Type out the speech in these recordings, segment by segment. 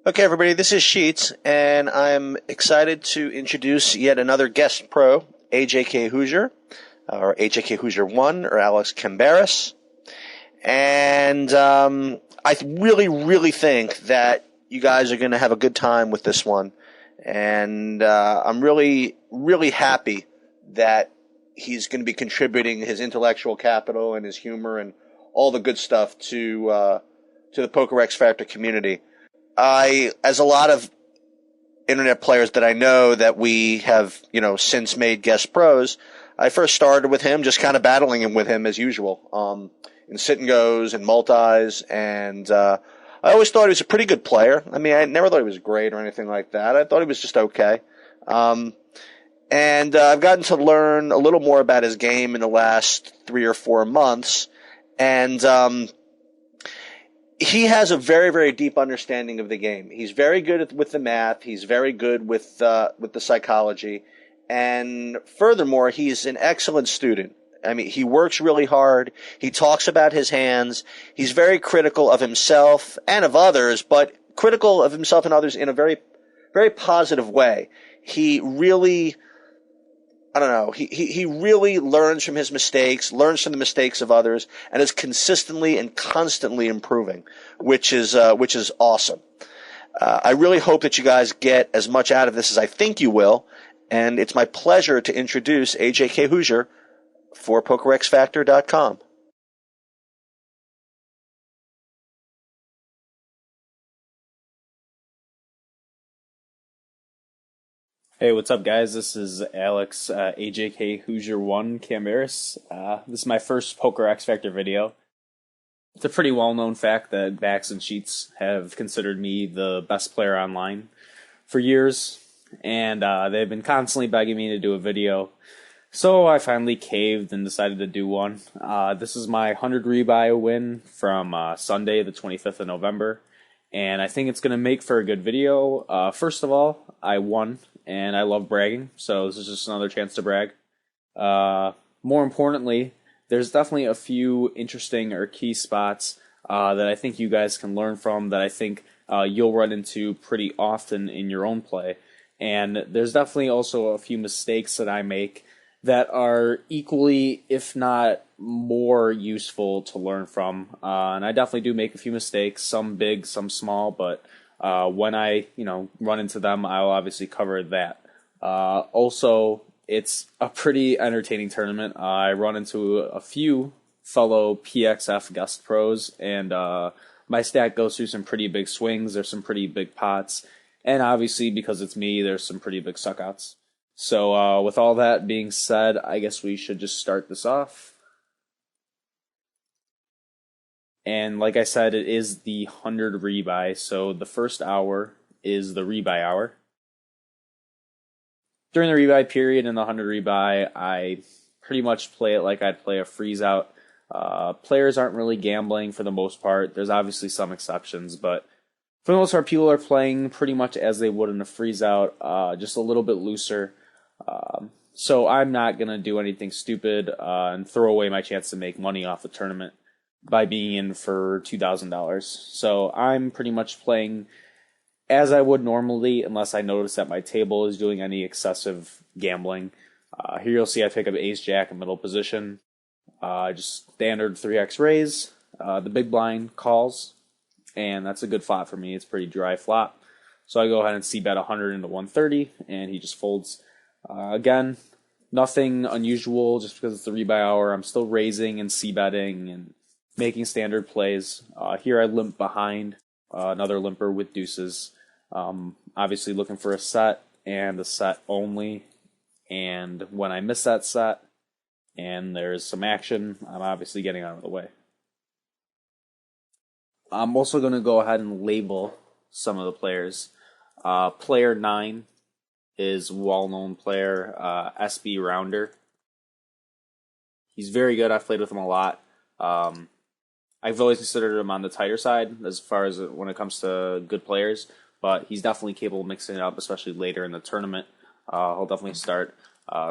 Okay, everybody, this is Sheets, and I'm excited to introduce yet another guest pro, AJKHoosier, or AJKHoosier1, or Alex Kamberis. And I really think that you guys are going to have a good time with this one. And I'm really happy that he's going to be contributing his intellectual capital and his humor and all the good stuff to the PokerXFactor community. As a lot of internet players that I know that we have, since made guest pros, I first started with him, just kind of battling him with him as usual, in sit and goes and multis, and I always thought he was a pretty good player. I mean, I never thought he was great or anything like that. I thought he was just okay. And I've gotten to learn a little more about his game in the last 3 or 4 months, and he has a very deep understanding of the game. He's very good with the math. He's very good with the psychology. And furthermore, he's an excellent student. I mean, he works really hard. He talks about his hands. He's very critical of himself and of others, but critical of himself and others in a very positive way. He really, he really learns from his mistakes, learns from the mistakes of others, and is consistently and constantly improving, which is awesome. I really hope that you guys get as much out of this as I think you will, and it's my pleasure to introduce AJKHoosier for PokerXFactor.com. Hey, what's up, guys? This is Alex, AJKHoosier1 Kamberis. This is my first PokerXFactor video. It's a pretty well-known fact that Vax and Sheets have considered me the best player online for years, and they've been constantly begging me to do a video. So I finally caved and decided to do one. This is my 100 rebuy win from Sunday, the 25th of November, and I think it's going to make for a good video. First of all, I won. And I love bragging, so this is just another chance to brag. More importantly, there's definitely a few interesting or key spots that I think you guys can learn from, that I think you'll run into pretty often in your own play. And there's definitely also a few mistakes that I make that are equally, if not more, useful to learn from. And I definitely do make a few mistakes, some big, some small, but when I, run into them, I'll obviously cover that. Also, it's a pretty entertaining tournament. I run into a few fellow PXF guest pros, and my stack goes through some pretty big swings. There's some pretty big pots, and obviously, because it's me, there's some pretty big suckouts. So, with all that being said, I guess we should just start this off. And like I said, it is the 100 rebuy, so the first hour is the rebuy hour. During the rebuy period in the 100 rebuy, I pretty much play it like I'd play a freeze out. Players aren't really gambling for the most part. There's obviously some exceptions, but for the most part, people are playing pretty much as they would in a freeze out, just a little bit looser. So I'm not going to do anything stupid and throw away my chance to make money off the tournament by being in for $2,000. So I'm pretty much playing as I would normally, unless I notice that my table is doing any excessive gambling. Here you'll see I pick up ace-jack in middle position. Just standard 3x raise. The big blind calls, and that's a good flop for me. It's a pretty dry flop. So I go ahead and c-bet 100 into 130, and he just folds. Again, nothing unusual, just because it's the rebuy hour. I'm still raising and c-betting and making standard plays. Here I limp behind, another limper with deuces. Obviously looking for a set and a set only. And when I miss that set and there's some action, I'm obviously getting out of the way. I'm also going to go ahead and label some of the players. Player 9 is well-known player, SB Rounder. He's very good. I've played with him a lot. I've always considered him on the tighter side as far as when it comes to good players, but he's definitely capable of mixing it up, especially later in the tournament. He'll definitely start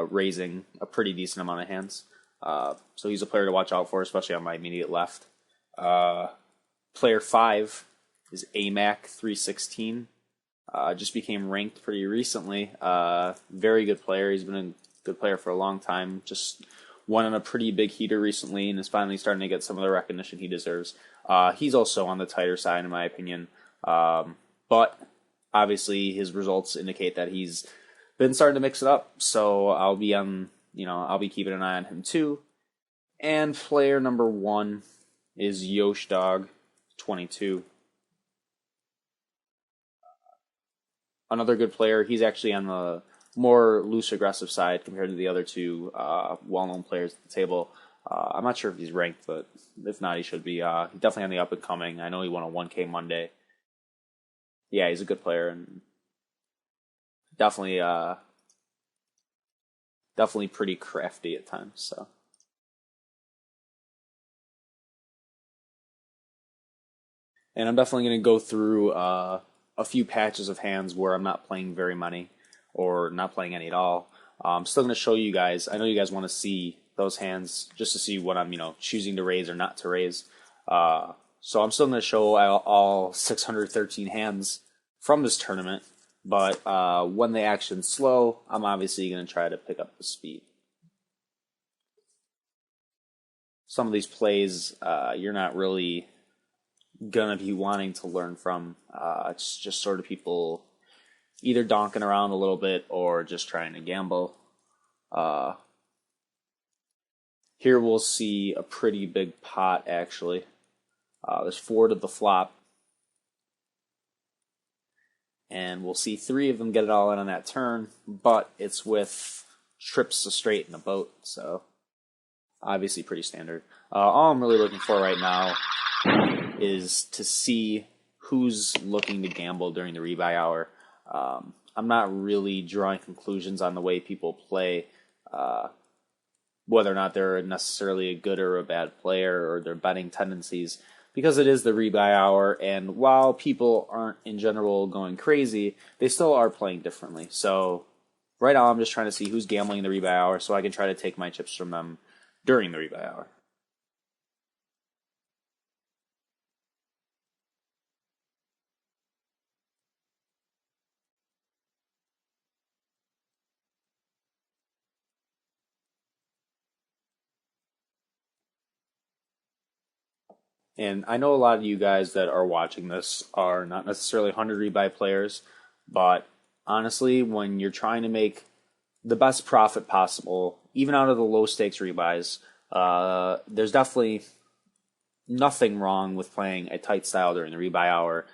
raising a pretty decent amount of hands. So he's a player to watch out for, especially on my immediate left. Player 5 is AMAC316. Just became ranked pretty recently. Very good player. He's been a good player for a long time. Just won on a pretty big heater recently and is finally starting to get some of the recognition he deserves. He's also on the tighter side, in my opinion. But obviously his results indicate that he's been starting to mix it up. So I'll be keeping an eye on him too. And player number 1 is YoshDog22. Another good player. He's actually on the more loose aggressive side compared to the other two well-known players at the table. I'm not sure if he's ranked, but if not, he should be. He's definitely on the up and coming. I know he won a 1K Monday. Yeah, he's a good player and definitely pretty crafty at times. So. And I'm definitely going to go through a few patches of hands where I'm not playing very many or not playing any at all. I'm still going to show you guys. I know you guys want to see those hands just to see what I'm, choosing to raise or not to raise. So I'm still going to show all 613 hands from this tournament. But when the action's slow, I'm obviously going to try to pick up the speed. Some of these plays, you're not really gonna be wanting to learn from. It's just sort of people either donking around a little bit or just trying to gamble. Here we'll see a pretty big pot actually. There's 4 to the flop. And we'll see 3 of them get it all in on that turn, but it's with trips to straight in the boat, so obviously pretty standard. All I'm really looking for right now is to see who's looking to gamble during the rebuy hour. I'm not really drawing conclusions on the way people play, whether or not they're necessarily a good or a bad player or their betting tendencies, because it is the rebuy hour, and while people aren't in general going crazy, they still are playing differently. So right now I'm just trying to see who's gambling in the rebuy hour so I can try to take my chips from them during the rebuy hour. And I know a lot of you guys that are watching this are not necessarily 100 rebuy players, but honestly, when you're trying to make the best profit possible, even out of the low stakes rebuys, there's definitely nothing wrong with playing a tight style during the rebuy hour.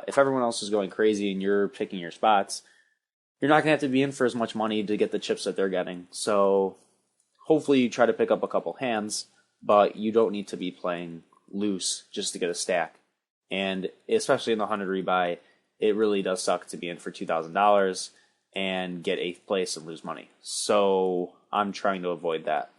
If everyone else is going crazy and you're picking your spots, you're not going to have to be in for as much money to get the chips that they're getting. So hopefully you try to pick up a couple hands, but you don't need to be playing loose just to get a stack. And especially in the 100 rebuy, it really does suck to be in for $2,000 and get 8th place and lose money. So I'm trying to avoid that.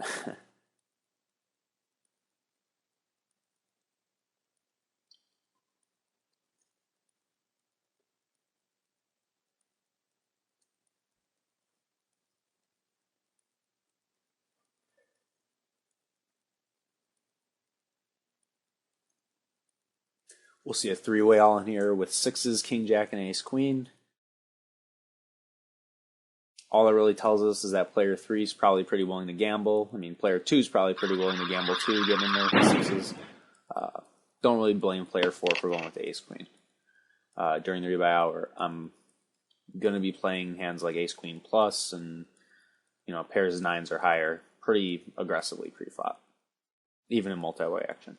We'll see a 3-way all in here with 6s, king, jack, and ace, queen. All it really tells us is that player 3 is probably pretty willing to gamble. I mean, player 2 is probably pretty willing to gamble too, getting in there with 6s. Don't really blame player 4 for going with the ace, queen. During the rebuy hour, I'm going to be playing hands like ace, queen plus and, pairs of 9s or higher pretty aggressively pre-flop, even in multi-way action.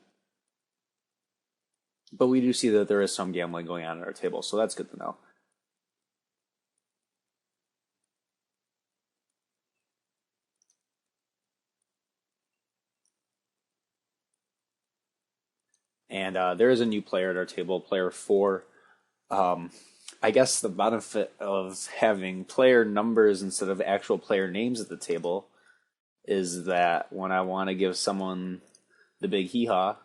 But we do see that there is some gambling going on at our table, so that's good to know. And there is a new player at our table, player 4. I guess the benefit of having player numbers instead of actual player names at the table is that when I want to give someone the big hee-haw,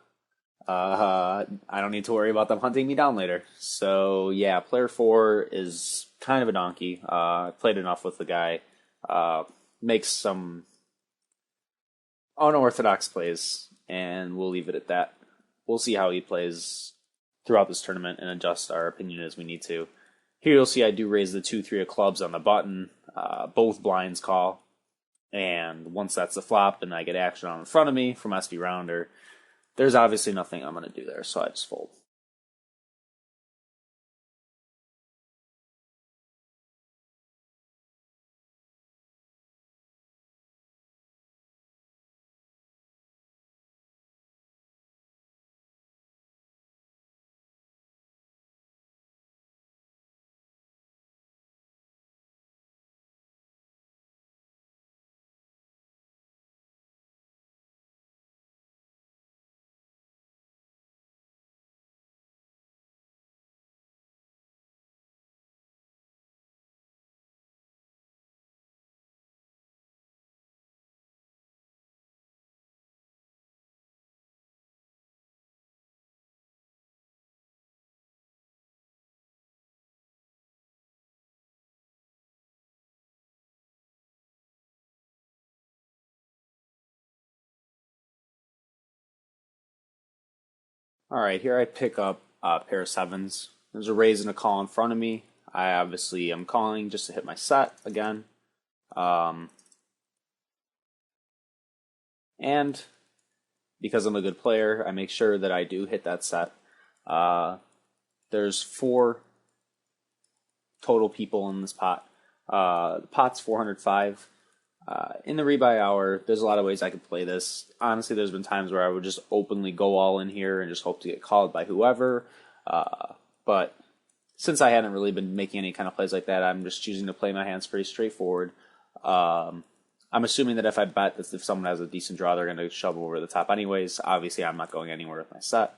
I don't need to worry about them hunting me down later. So yeah, player 4 is kind of a donkey. I played enough with the guy. Makes some unorthodox plays, and we'll leave it at that. We'll see how he plays throughout this tournament and adjust our opinion as we need to. Here you'll see I do raise the 2-3 of clubs on the button. Both blinds call. And once that's the flop and I get action on in front of me from SV Rounder, there's obviously nothing I'm going to do there, so I just fold. All right, here I pick up a pair of sevens. There's a raise and a call in front of me. I obviously am calling just to hit my set again. And because I'm a good player, I make sure that I do hit that set. There's 4 total people in this pot. The pot's 405. In the rebuy hour, there's a lot of ways I could play this. Honestly, there's been times where I would just openly go all in here and just hope to get called by whoever. But since I hadn't really been making any kind of plays like that, I'm just choosing to play my hands pretty straightforward. I'm assuming that if I bet that if someone has a decent draw, they're going to shove over the top anyways. Obviously, I'm not going anywhere with my set.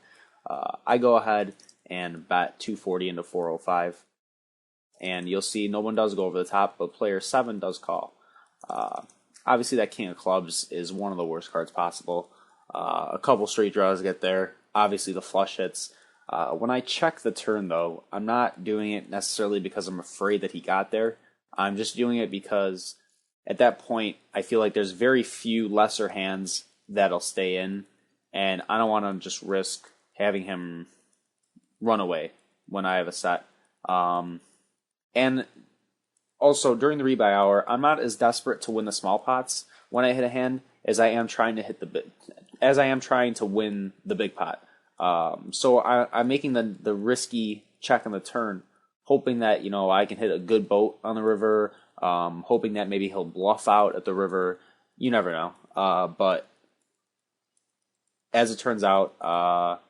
I go ahead and bet 240 into 405. And you'll see no one does go over the top, but player 7 does call. Obviously, that king of clubs is one of the worst cards possible. A couple straight draws get there. Obviously, the flush hits. When I check the turn, though, I'm not doing it necessarily because I'm afraid that he got there. I'm just doing it because at that point, I feel like there's very few lesser hands that'll stay in, and I don't want to just risk having him run away when I have a set. And also, during the rebuy hour, I'm not as desperate to win the small pots when I hit a hand as I am trying to win the big pot. So I'm making the risky check on the turn, hoping that I can hit a good boat on the river, hoping that maybe he'll bluff out at the river. You never know. But as it turns out,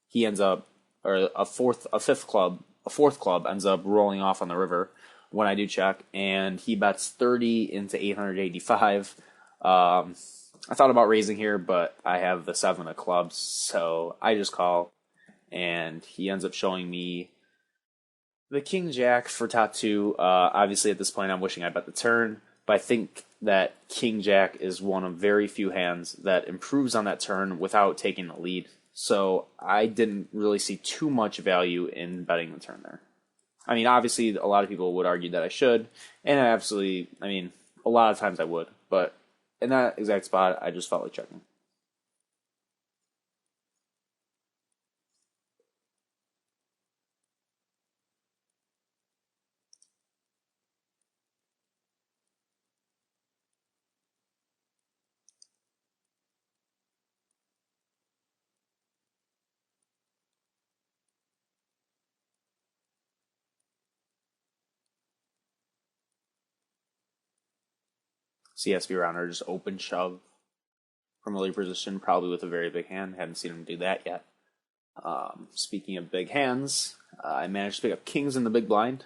he ends up, or a fourth club ends up rolling off on the river when I do check, and he bets 30 into 885. I thought about raising here, but I have the 7 of clubs, so I just call, and he ends up showing me the king jack for top 2. Obviously, at this point, I'm wishing I bet the turn, but I think that king jack is one of very few hands that improves on that turn without taking the lead. So I didn't really see too much value in betting the turn there. I mean, obviously, a lot of people would argue that I should, and a lot of times I would, but in that exact spot, I just felt like checking. CSV rounder just open shove from early position, probably with a very big hand. Haven't seen him do that yet. Speaking of big hands, I managed to pick up kings in the big blind.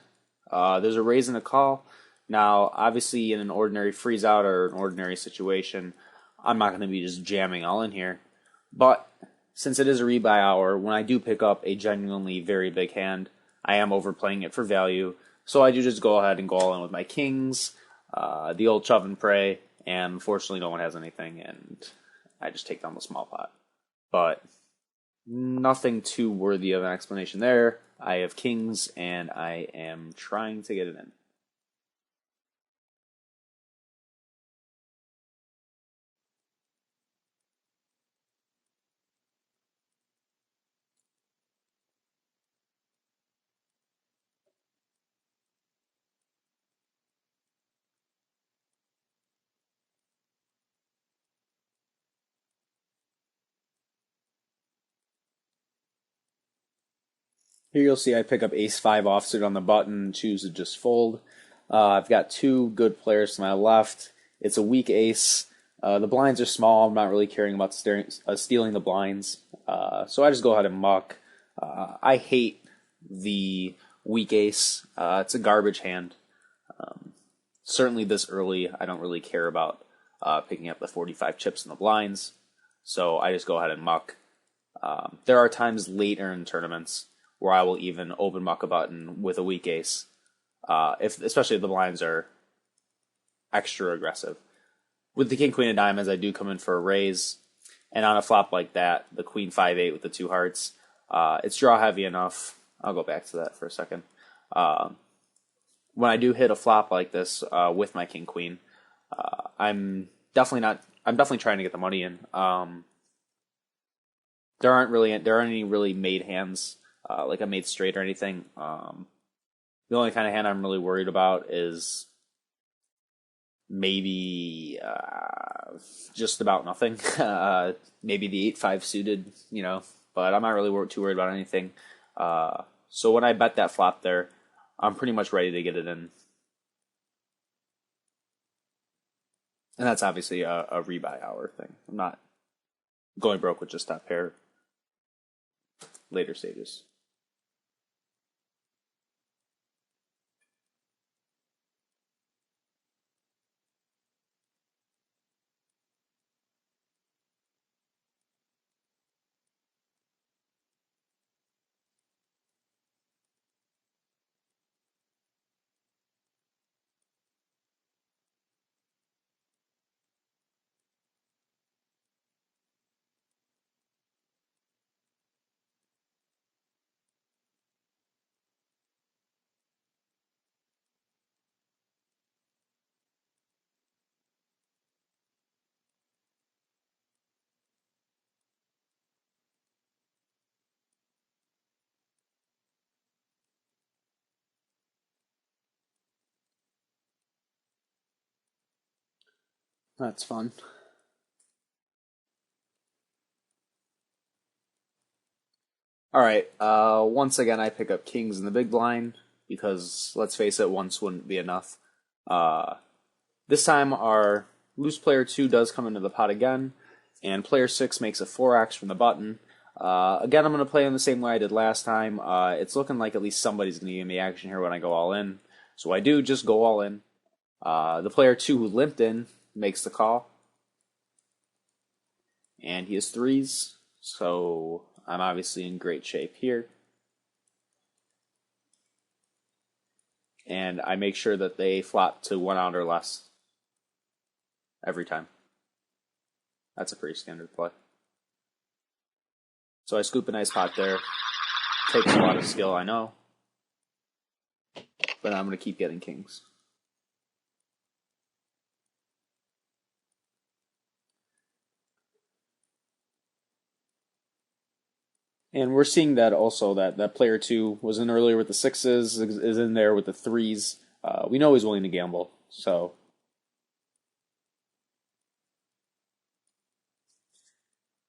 There's a raise and a call. Now, obviously, in an ordinary freeze out or an ordinary situation, I'm not going to be just jamming all in here. But since it is a rebuy hour, when I do pick up a genuinely very big hand, I am overplaying it for value. So I do just go ahead and go all in with my kings, the old shove and pray, and unfortunately no one has anything, and I just take down the small pot. But nothing too worthy of an explanation there. I have kings, and I am trying to get it in. Here you'll see I pick up ace-5 offsuit on the button and choose to just fold. I've got two good players to my left. It's a weak ace. The blinds are small. I'm not really caring about stealing the blinds. So I just go ahead and muck. I hate the weak ace. It's a garbage hand. Certainly this early, I don't really care about picking up the 45 chips in the blinds. So I just go ahead and muck. There are times later in tournaments where I will even open muck a button with a weak ace, especially if the blinds are extra aggressive. With the king, queen of diamonds, I do come in for a raise, and on a flop like that, the queen 5-8 with the two hearts, it's draw heavy enough. I'll go back to that for a second. When I do hit a flop like this with my king queen, I'm definitely trying to get the money in. There aren't any really made hands, like a made straight or anything. The only kind of hand I'm really worried about is maybe just about nothing. Maybe the 8-5 suited, but I'm not really too worried about anything. So when I bet that flop there, I'm pretty much ready to get it in. And that's obviously a rebuy hour thing. I'm not going broke with just that pair later stages. That's fun. All right. Once again, I pick up kings in the big blind because, let's face it, once wouldn't be enough. This time, our loose player 2 does come into the pot again, and player 6 makes a 4x from the button. Again, I'm going to play in the same way I did last time. It's looking like at least somebody's going to give me action here when I go all in. So I do just go all in. The player 2 who limped in makes the call. And he has 3s, so I'm obviously in great shape here. And I make sure that they flop to 1 out or less every time. That's a pretty standard play. So I scoop a nice pot there. Takes a lot of skill, I know. But I'm going to keep getting kings. And we're seeing that also, that player 2 was in earlier with the 6s, is in there with the 3s. We know he's willing to gamble, so.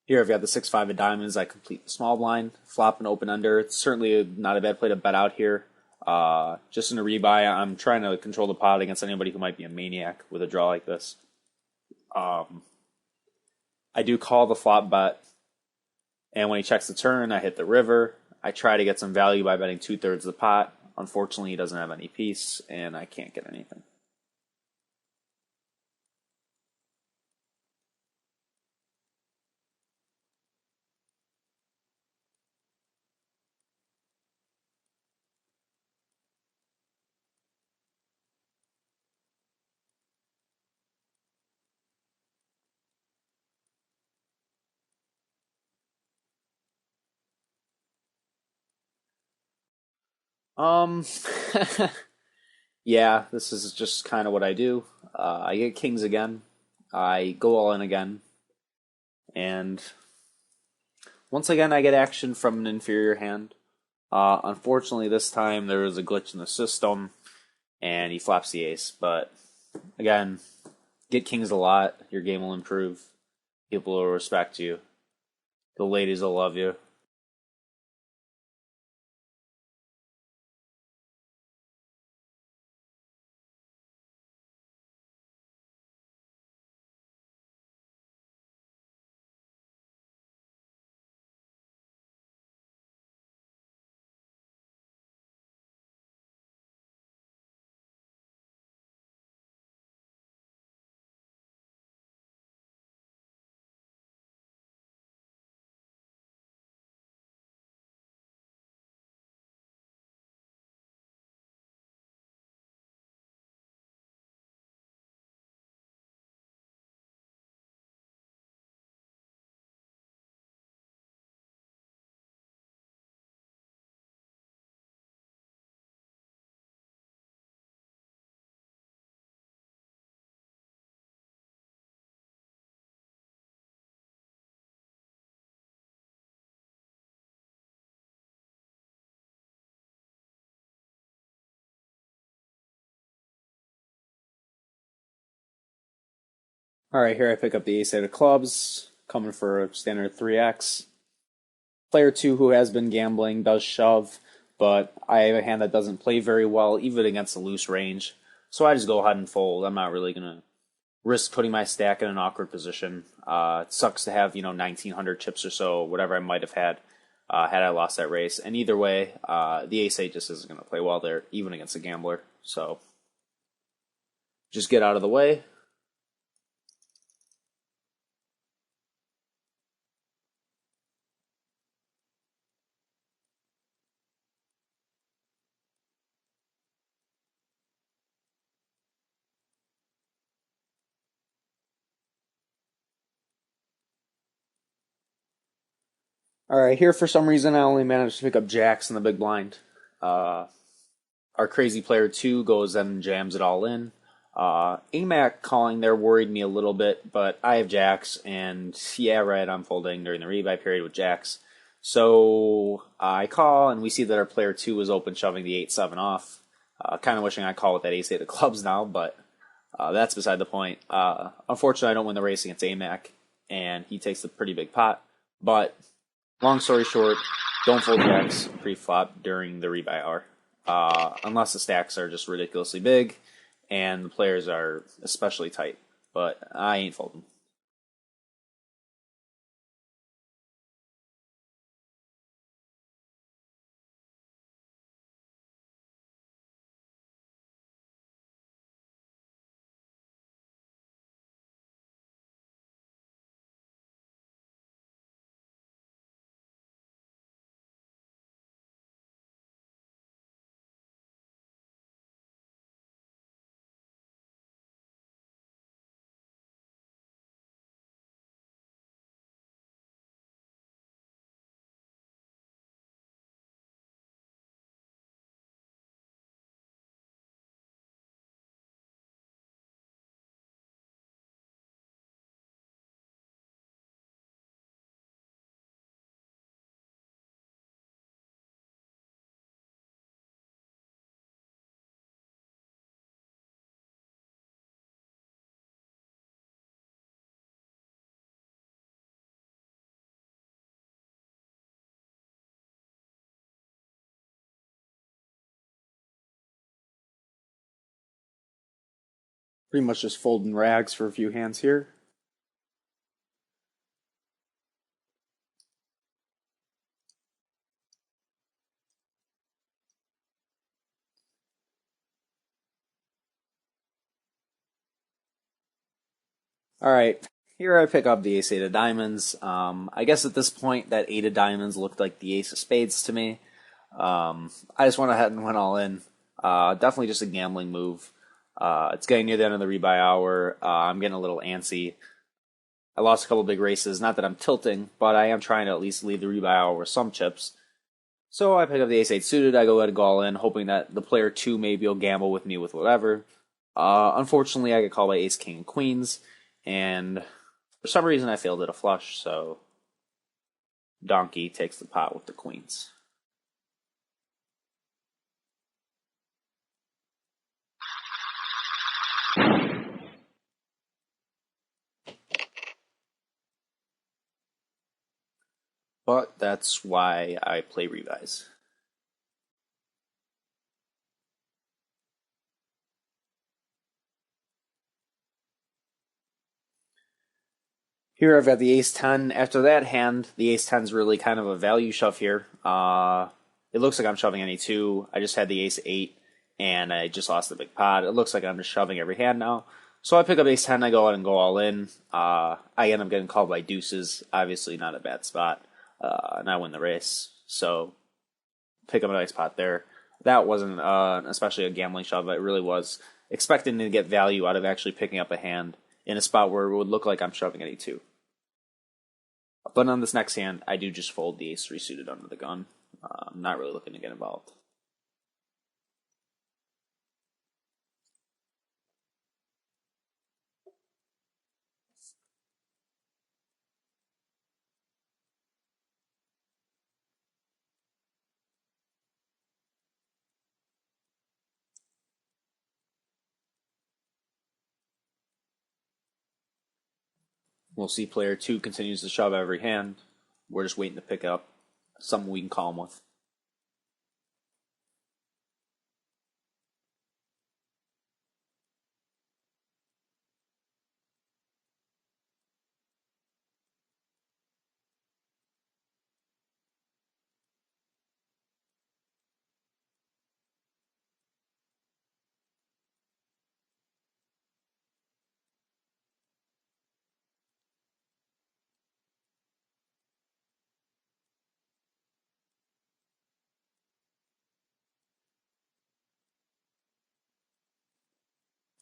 Here I've got the 6-5 of diamonds. I complete the small blind, flop and open under. It's certainly not a bad play to bet out here. Just in a rebuy, I'm trying to control the pot against anybody who might be a maniac with a draw like this. I do call the flop bet. And when he checks the turn, I hit the river. I try to get some value by betting 2/3 of the pot. Unfortunately, he doesn't have any piece, and I can't get anything. Yeah, this is just kind of what I do. I get kings again. I go all in again. And once again, I get action from an inferior hand. Unfortunately, this time there was a glitch in the system, and he flops the ace. But again, get kings a lot. Your game will improve. People will respect you. The ladies will love you. All right, here I pick up the ace-8 of clubs, coming for a standard 3x. Player 2, who has been gambling, does shove, but I have a hand that doesn't play very well, even against a loose range. So I just go ahead and fold. I'm not really going to risk putting my stack in an awkward position. It sucks to have, 1,900 chips or so, whatever I might have had had I lost that race. And either way, the ace-8 just isn't going to play well there, even against a gambler. So just get out of the way. All right, here for some reason I only managed to pick up jacks in the big blind. Our crazy player 2 goes and jams it all in. AMAC calling there worried me a little bit, but I have jacks, and yeah, right, I'm folding during the rebuy period with jacks. So I call, and we see that our player 2 is open shoving the 8-7 off. Kind of wishing I call with that ace-8 of clubs now, but that's beside the point. Unfortunately, I don't win the race against AMAC, and he takes a pretty big pot. But long story short, don't fold jacks pre-flop during the rebuy hour. Unless the stacks are just ridiculously big and the players are especially tight. But I ain't folding. Pretty much just folding rags for a few hands here. All right, here I pick up the ace-8 of diamonds. I guess at this point that 8 of diamonds looked like the ace of spades to me. I just went ahead and went all in. Definitely just a gambling move. It's getting near the end of the rebuy hour. I'm getting a little antsy. I lost a couple big races. Not that I'm tilting, but I am trying to at least leave the rebuy hour with some chips. So I pick up the ace-8 suited. I go ahead and go all in, hoping that the player 2 maybe will gamble with me with whatever. Unfortunately, I get called by ace, king, and queens, and for some reason I failed at a flush, so donkey takes the pot with the queens. But that's why I play rebuys. Here I've got the ace-10. After that hand, the ace-10 is really kind of a value shove here. It looks like I'm shoving any 2. I just had the ace-8, and I just lost the big pot. It looks like I'm just shoving every hand now. So I pick up ace-10, I go out and go all in. I end up getting called by deuces. Obviously not a bad spot. And I win the race. So pick up a nice pot there. That wasn't especially a gambling shove. It really was expecting to get value out of actually picking up a hand in a spot where it would look like I'm shoving any 2. But on this next hand, I do just fold the ace-3 suited under the gun. I'm not really looking to get involved. We'll see player 2 continues to shove every hand. We're just waiting to pick up something we can call him with.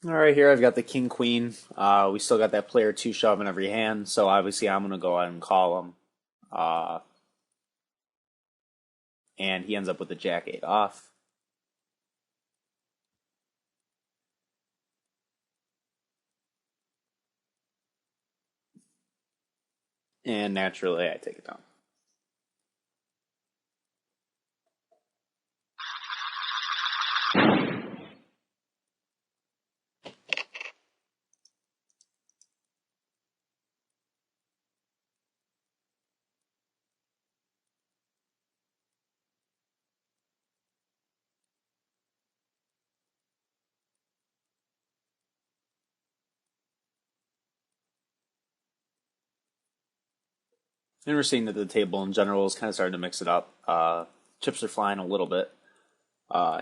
All right, here I've got the king queen. We still got that player 2 shove in every hand, so obviously I'm going to go ahead and call him. And he ends up with the jack 8 off. And naturally, I take it down. And we're seeing that the table in general is kind of starting to mix it up. Chips are flying a little bit.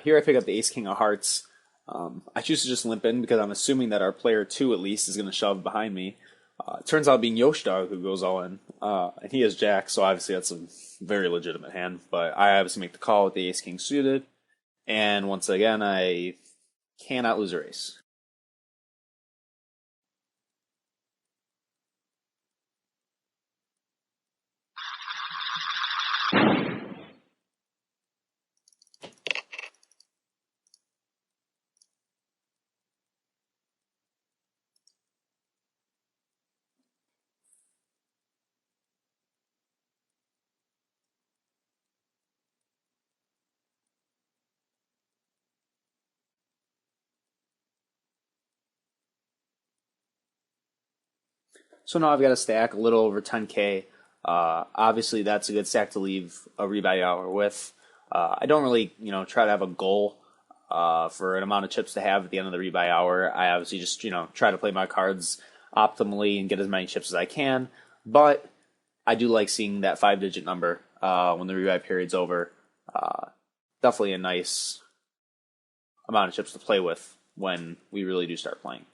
Here I pick up the ace king of hearts. I choose to just limp in because I'm assuming that our player 2 at least is going to shove behind me. It turns out being Yoshdog who goes all in. And he has jack, so obviously that's a very legitimate hand. But I obviously make the call with the ace king suited. And once again, I cannot lose a race. So now I've got a stack a little over 10K. Obviously, that's a good stack to leave a rebuy hour with. I don't really, try to have a goal for an amount of chips to have at the end of the rebuy hour. I obviously just, try to play my cards optimally and get as many chips as I can. But I do like seeing that 5-digit number when the rebuy period's over. Definitely a nice amount of chips to play with when we really do start playing.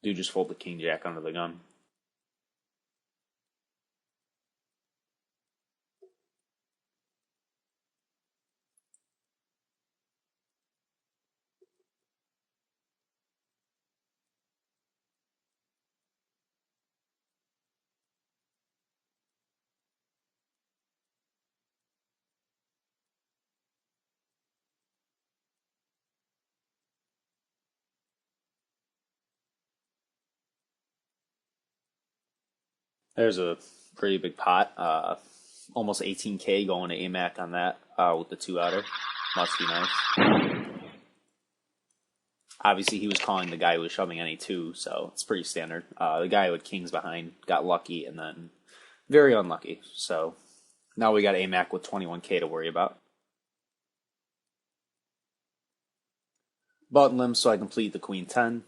Do just fold the king jack under the gun. There's a pretty big pot, almost 18K going to AMAC on that with the 2-outer. Must be nice. Obviously, he was calling the guy who was shoving any 2, so it's pretty standard. The guy with kings behind got lucky and then very unlucky. So now we got AMAC with 21K to worry about. Button limb so I complete the queen 10.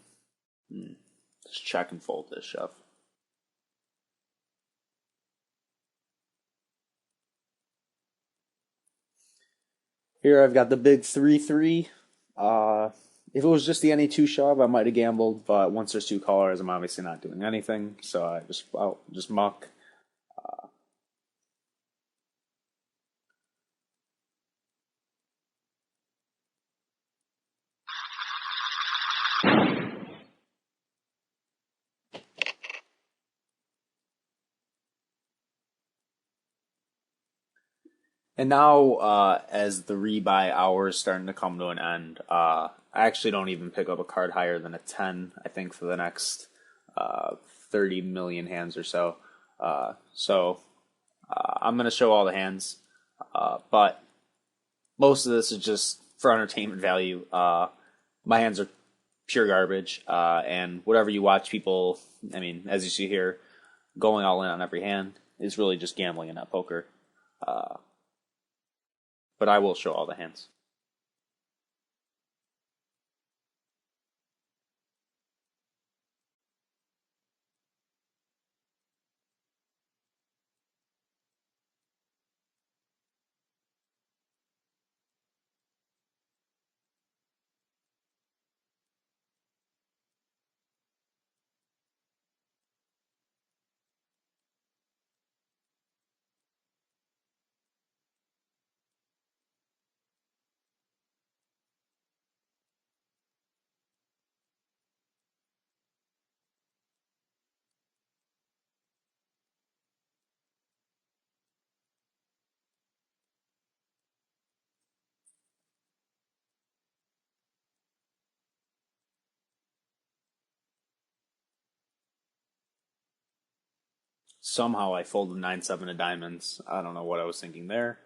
Just check and fold this shove. Here I've got the big 3-3. If it was just the any 2 shove, I might have gambled, but once there's 2 callers, I'm obviously not doing anything, so I just muck. And now, as the rebuy hour is starting to come to an end, I actually don't even pick up a card higher than a 10, I think, for the next 30 million hands or so. I'm going to show all the hands, but most of this is just for entertainment value. My hands are pure garbage, and whatever you watch people, I mean, as you see here, going all in on every hand is really just gambling and not poker. But I will show all the hands. Somehow I folded 9-7 of diamonds. I don't know what I was thinking there.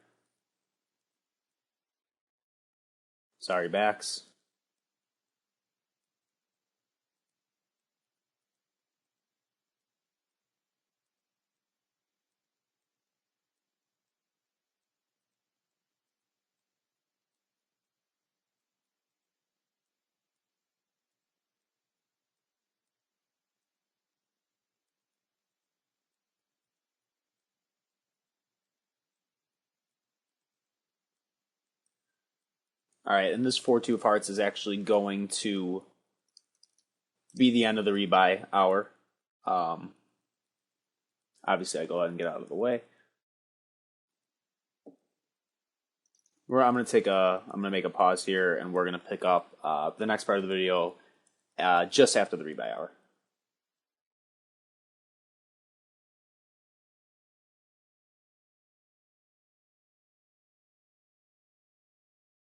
Sorry, backs. All right, and this 4-2 of hearts is actually going to be the end of the rebuy hour. Obviously, I go ahead and get out of the way. I'm gonna make a pause here, and we're gonna pick up the next part of the video just after the rebuy hour.